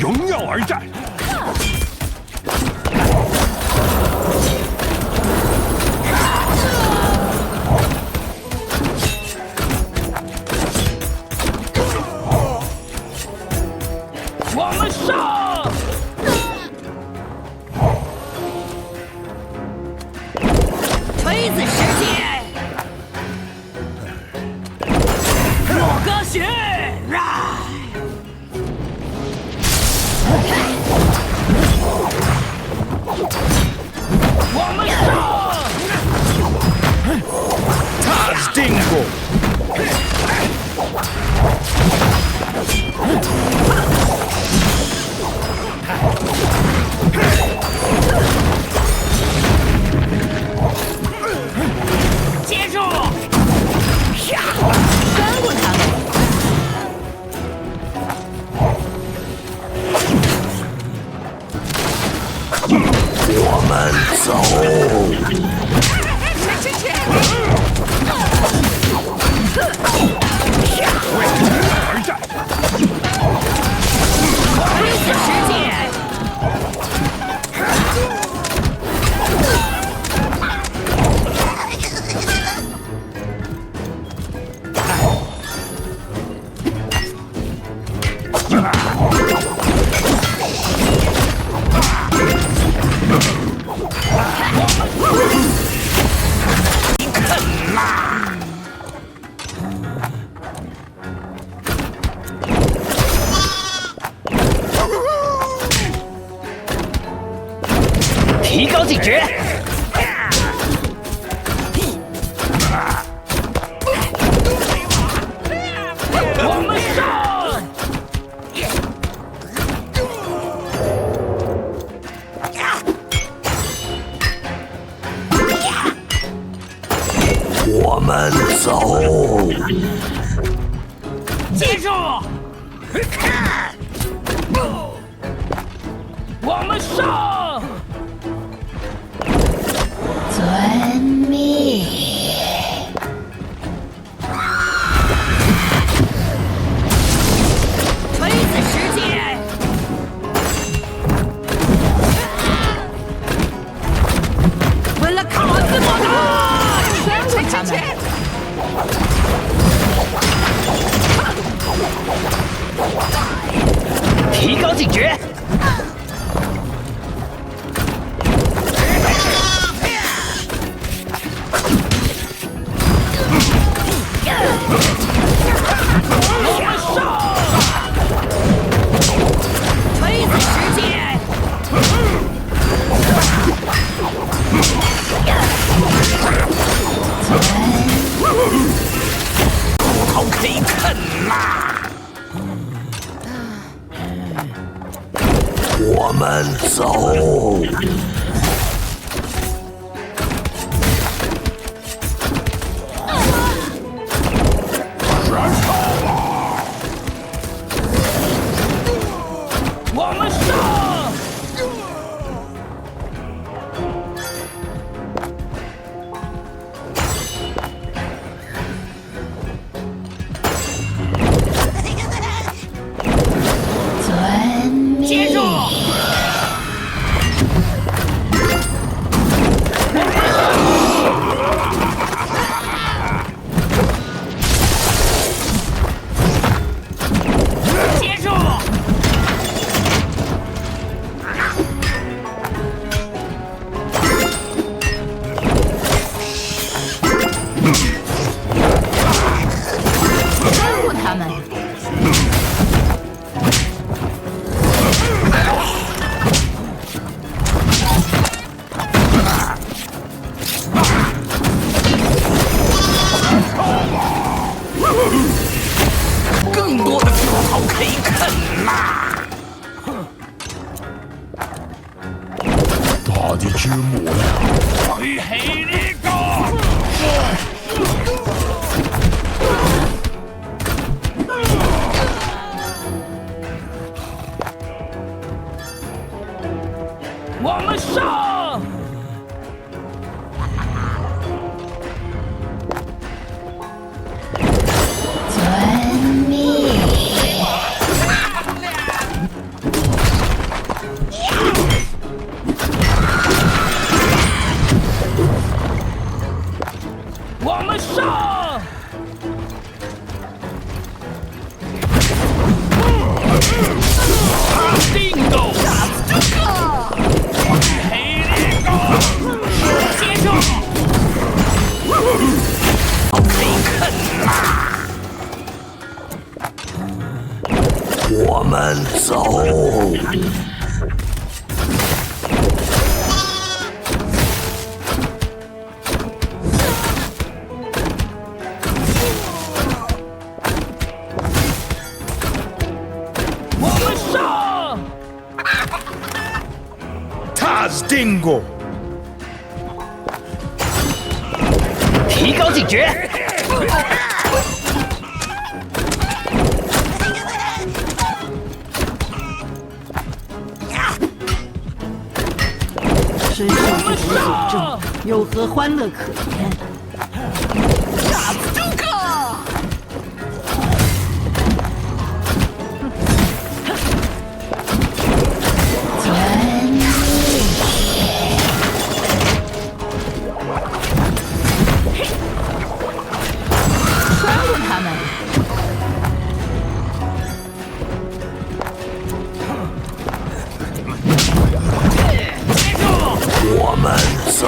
荣耀而战。我们上！锤子时间，莫格雪！我们上！他是定过。接住！翻过他们！我们走。为荣耀而战。锤子时间！提高警觉！我们上！我们走。接住！我们上！遵命。锤子时间！为了卡斯莫达！全他们！提高警觉！我们上！锤子时间！骨头可以啃啦！我们走。我们上！遵命。接住！接住！翻过他们！更多的骨头可以啃啦！大地之母呀！去黑那个！我们上！遵命。上！定够！黑猎狗，接住！好可以啃啦！我们走。Dingo， 提高警觉。身受这种诅咒，有何欢乐可言？我们走。